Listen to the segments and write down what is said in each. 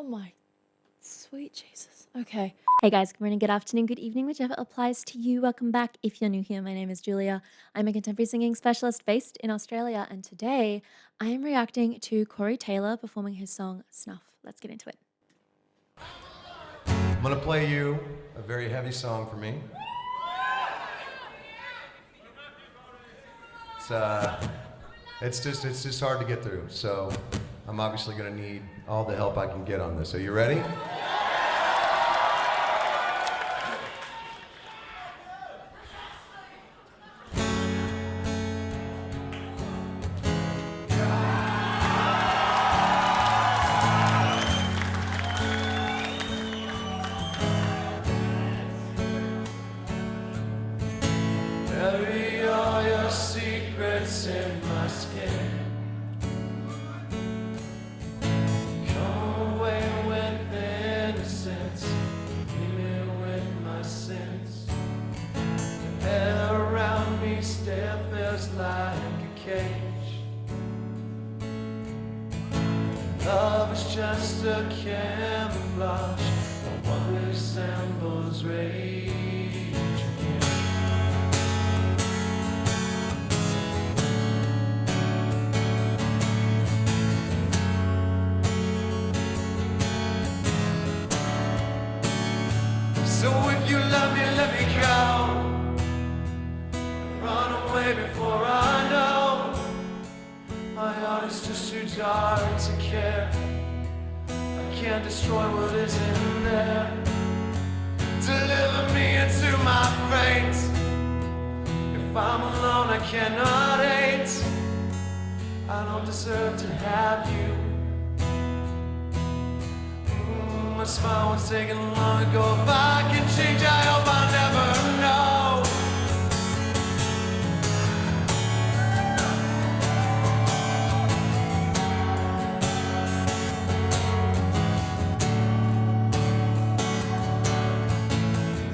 my sweet Jesus. Okay. Hey guys, good morning, good afternoon, good evening, whichever applies to you. Welcome back. If you're new here, my name is Julia. I'm a contemporary singing specialist based in Australia, and today I am reacting to Corey Taylor performing his song Snuff. Let's get into it. I'm gonna play you a very heavy song for me. It's just hard to get through, so I'm obviously gonna need all the help I can get on this. Are you ready? Bury all your secrets in my skin. Come away with innocence. Leave me with my sins. The air around me still feels like a cage. Love is just a camouflage for what resembles rage. So if you love me, let me go. Run away before I know. My heart is just too dark to care. I can't destroy what is in there. Deliver me into my fate. If I'm alone, I cannot hate. I don't deserve to have you. My smile was taken long ago. If I can change, I hope I'll never know.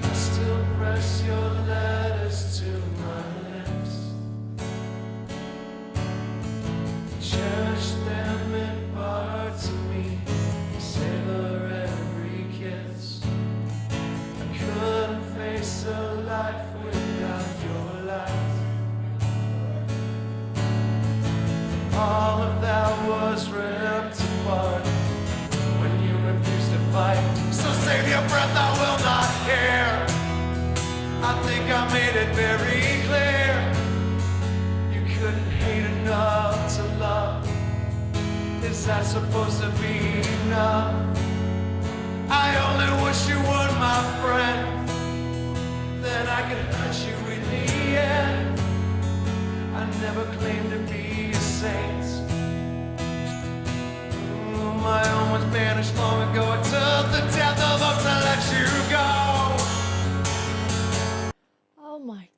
I still press your letters to my lips. Cherish them in parts of me. Savor every kiss. I couldn't face a life without your light. All of that was ripped apart when you refused to fight. So save your breath, I will not hear. I think I made it very clear. You couldn't hate enough to love. Is that supposed to be enough? I only wish you were my friend. Then I could hurt you in the end. I never claimed to be a saint. My own was banished long ago. It took the death of hope to let you go. Oh my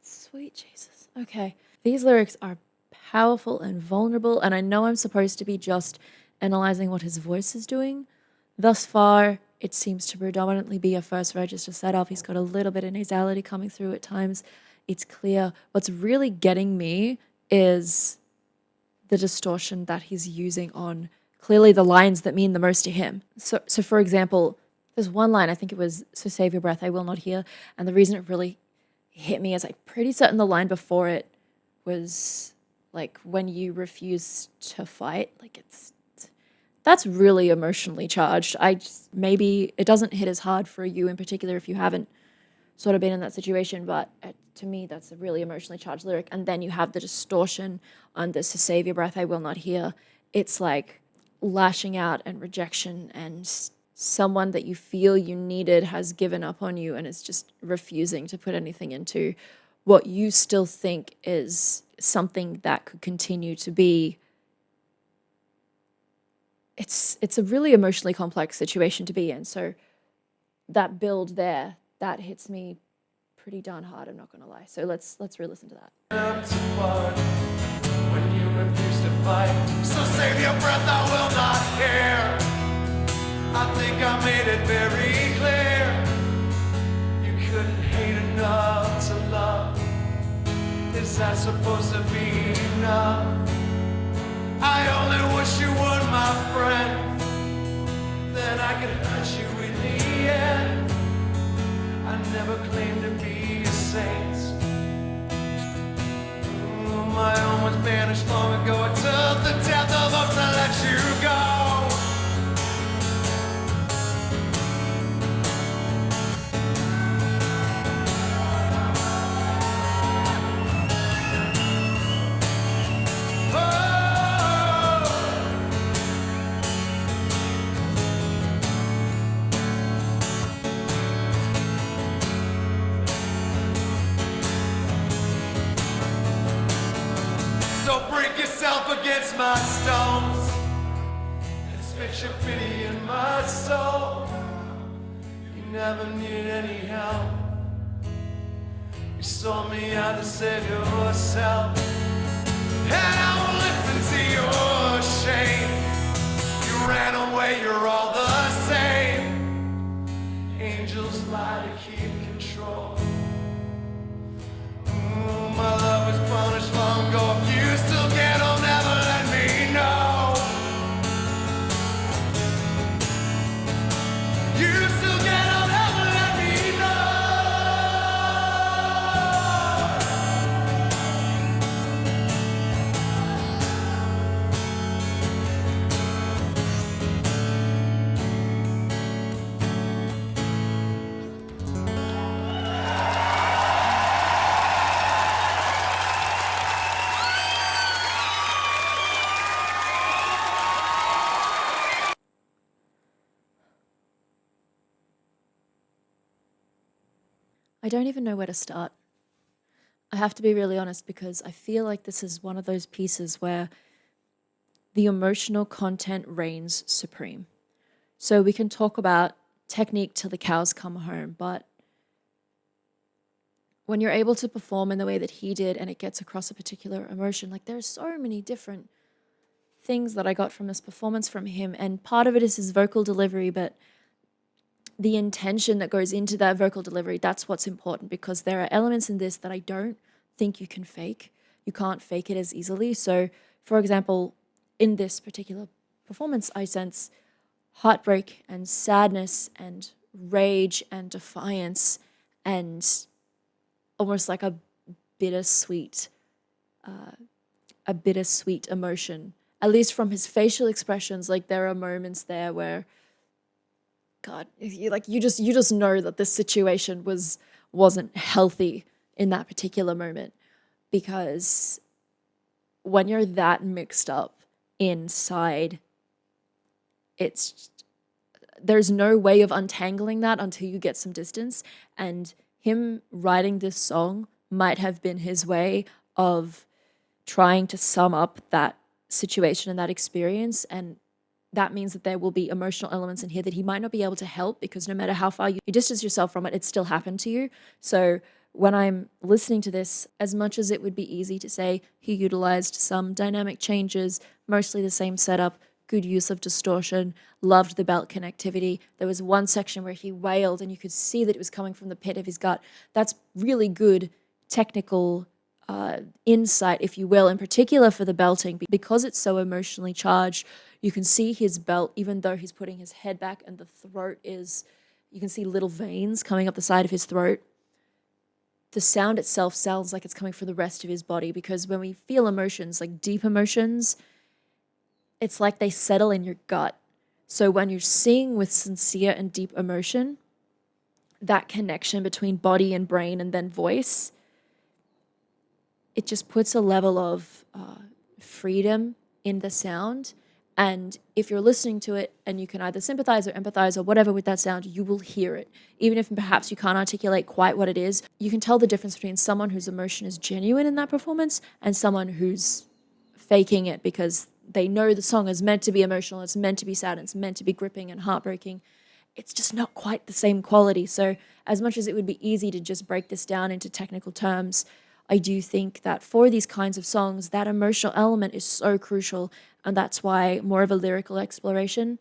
sweet Jesus. Okay. These lyrics are powerful and vulnerable, and I know I'm supposed to be just analyzing what his voice is doing. Thus far, it seems to predominantly be a first register setup. He's got a little bit of nasality coming through at times. It's clear. What's really getting me is the distortion that he's using on clearly the lines that mean the most to him. So for example, there's one line, I think it was, "So save your breath, I will not hear." And the reason it really hit me is I'm pretty certain the line before it was like, "When you refuse to fight." Like, that's really emotionally charged. Maybe it doesn't hit as hard for you in particular if you haven't sort of been in that situation, but to me, that's a really emotionally charged lyric. And then you have the distortion on this, "To save your breath, I will not hear." It's like lashing out and rejection, and someone that you feel you needed has given up on you and is just refusing to put anything into what you still think is something that could continue to be. It's a really emotionally complex situation to be in. So that build there, that hits me pretty darn hard, I'm not gonna lie. So let's re-listen to that. When you refuse to fight, so save your breath, I will not hear. I think I made it very clear. You couldn't hate enough to love. Is that supposed to be enough? I only wish you were my friend. yourself against my stones and spit your pity in my soul. You never needed any help. You sold me out to save yourself, and I won't listen to your shame. You ran away, you're all the same. Angels lie to keep control. Ooh, my love was punished long ago. If you still get on, never let me know. You still get on, never let me know. I don't even know where to start. I have to be really honest because I feel like this is one of those pieces where the emotional content reigns supreme. So we can talk about technique till the cows come home, but when you're able to perform in the way that he did and it gets across a particular emotion, like there's so many different things that I got from this performance from him, and part of it is his vocal delivery, but the intention that goes into that vocal delivery, that's what's important, because there are elements in this that I don't think you can fake. You can't fake it as easily. So, for example, in this particular performance, I sense heartbreak and sadness and rage and defiance and almost like a bittersweet emotion. At least from his facial expressions, like there are moments there where, God, you just know that this situation wasn't healthy in that particular moment, because when you're that mixed up inside, there's no way of untangling that until you get some distance. And him writing this song might have been his way of trying to sum up that situation and that experience, and that means that there will be emotional elements in here that he might not be able to help, because no matter how far you distance yourself from it, it still happened to you. So when I'm listening to this, as much as it would be easy to say he utilized some dynamic changes, mostly the same setup, good use of distortion, loved the belt connectivity. There was one section where he wailed and you could see that it was coming from the pit of his gut. That's really good technical insight, if you will, in particular for the belting, because it's so emotionally charged. You can see his belt, even though he's putting his head back and the throat is, you can see little veins coming up the side of his throat. The sound itself sounds like it's coming from the rest of his body, because when we feel emotions, like deep emotions, it's like they settle in your gut. So when you're singing with sincere and deep emotion, that connection between body and brain and then voice, it just puts a level of freedom in the sound. And if you're listening to it and you can either sympathize or empathize or whatever with that sound, you will hear it. Even if perhaps you can't articulate quite what it is, you can tell the difference between someone whose emotion is genuine in that performance and someone who's faking it because they know the song is meant to be emotional, it's meant to be sad, it's meant to be gripping and heartbreaking. It's just not quite the same quality. So as much as it would be easy to just break this down into technical terms, I do think that for these kinds of songs, that emotional element is so crucial, and that's why more of a lyrical exploration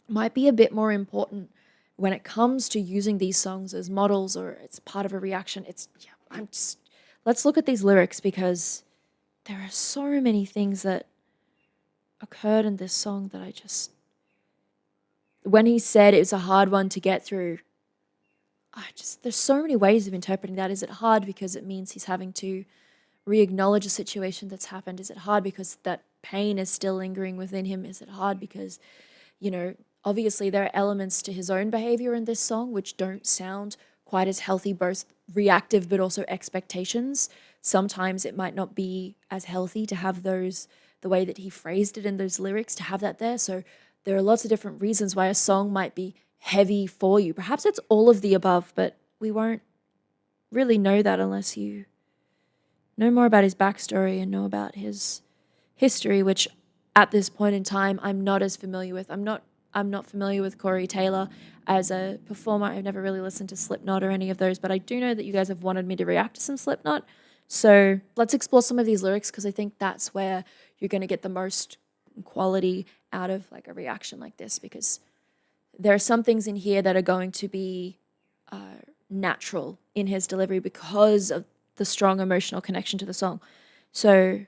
might be a bit more important when it comes to using these songs as models or it's part of a reaction. Let's look at these lyrics, because there are so many things that occurred in this song that when he said it was a hard one to get through, there's so many ways of interpreting that. Is it hard because it means he's having to re-acknowledge a situation that's happened? Is it hard because that pain is still lingering within him? Is it hard because, obviously there are elements to his own behavior in this song which don't sound quite as healthy, both reactive but also expectations. Sometimes it might not be as healthy to have those, the way that he phrased it in those lyrics, to have that there. So there are lots of different reasons why a song might be heavy for you. Perhaps it's all of the above, but we won't really know that unless you know more about his backstory and know about his history, which at this point in time I'm not as familiar with. I'm not familiar with Corey Taylor as a performer. I've never really listened to Slipknot or any of those, but I do know that you guys have wanted me to react to some Slipknot. So let's explore some of these lyrics, because I think that's where you're going to get the most quality out of like a reaction like this, because there are some things in here that are going to be natural in his delivery because of the strong emotional connection to the song. So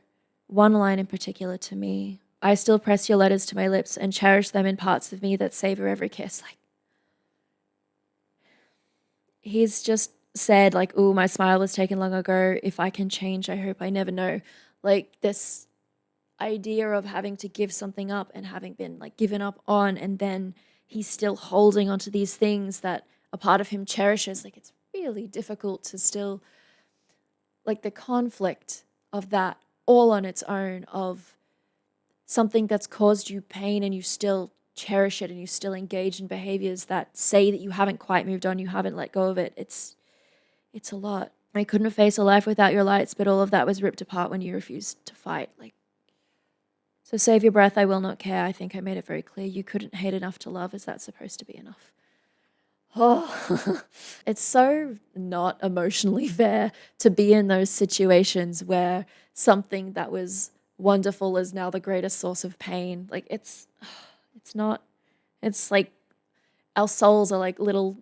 one line in particular to me: I still press your letters to my lips and cherish them in parts of me that savor every kiss. Like, he's just said, like, ooh, my smile was taken long ago. If I can change, I hope I never know. Like, this idea of having to give something up and having been like given up on, and then he's still holding onto these things that a part of him cherishes. Like, it's really difficult to still, like, the conflict of that all on its own, of something that's caused you pain and you still cherish it and you still engage in behaviors that say that you haven't quite moved on, you haven't let go of it. It's a lot. I couldn't face a life without your lights, but all of that was ripped apart when you refused to fight. Like, so save your breath, I will not care. I think I made it very clear. You couldn't hate enough to love. Is that supposed to be enough? Oh, it's so not emotionally fair to be in those situations where something that was wonderful is now the greatest source of pain. Like, it's not, it's like our souls are like little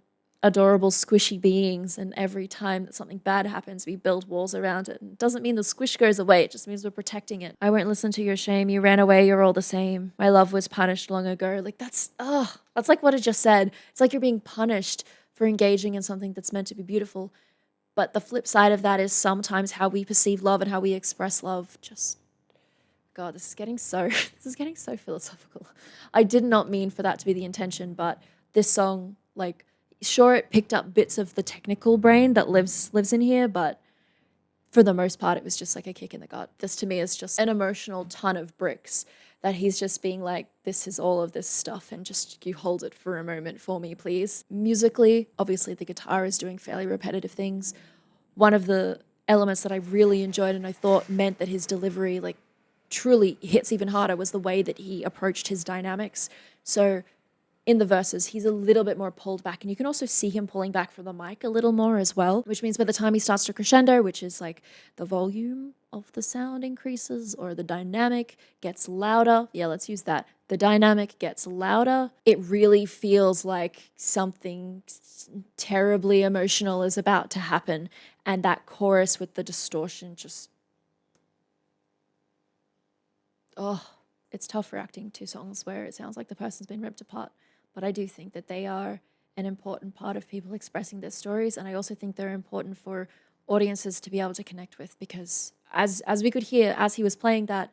adorable squishy beings, and every time that something bad happens, we build walls around it. And it doesn't mean the squish goes away, it just means we're protecting it. I won't listen to your shame. You ran away, you're all the same. My love was punished long ago. Like, that's like what I just said. It's like you're being punished for engaging in something that's meant to be beautiful. But the flip side of that is sometimes how we perceive love and how we express love. Just, God, this is getting so philosophical. I did not mean for that to be the intention, but this song, like, sure, it picked up bits of the technical brain that lives in here, but for the most part, it was just like a kick in the gut. This to me is just an emotional ton of bricks that he's just being like, this is all of this stuff, and just you hold it for a moment for me, please. Musically, obviously the guitar is doing fairly repetitive things. One of the elements that I really enjoyed and I thought meant that his delivery like truly hits even harder was the way that he approached his dynamics. So in the verses, he's a little bit more pulled back, and you can also see him pulling back from the mic a little more as well, which means by the time he starts to crescendo, which is like the volume of the sound increases or the dynamic gets louder. Yeah, let's use that. The dynamic gets louder. It really feels like something terribly emotional is about to happen, and that chorus with the distortion just, it's tough reacting to songs where it sounds like the person's been ripped apart. But I do think that they are an important part of people expressing their stories, and I also think they're important for audiences to be able to connect with, because as we could hear as he was playing that,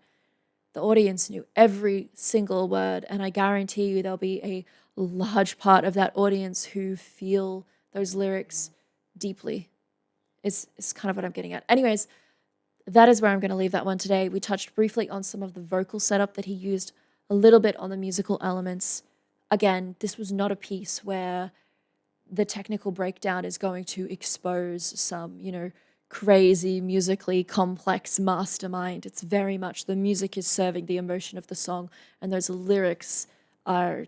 the audience knew every single word, and I guarantee you there'll be a large part of that audience who feel those lyrics deeply. Is kind of what I'm getting at. Anyways, that is where I'm going to leave that one today. We touched briefly on some of the vocal setup that he used, a little bit on the musical elements. Again, this was not a piece where the technical breakdown is going to expose some, crazy, musically complex mastermind. It's very much the music is serving the emotion of the song, and those lyrics are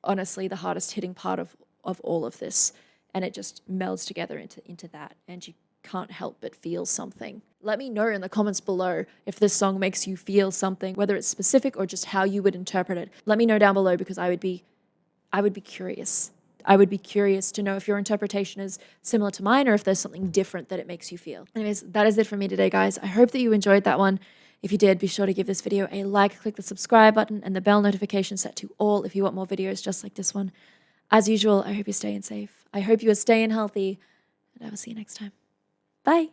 honestly the hardest hitting part of all of this, and it just melds together into that, and you can't help but feel something. Let me know in the comments below if this song makes you feel something, whether it's specific or just how you would interpret it. Let me know down below, because I would be curious. I would be curious to know if your interpretation is similar to mine, or if there's something different that it makes you feel. Anyways, that is it for me today, guys. I hope that you enjoyed that one. If you did, be sure to give this video a like, click the subscribe button, and the bell notification set to all if you want more videos just like this one. As usual, I hope you're staying safe. I hope you are staying healthy, and I will see you next time. Bye.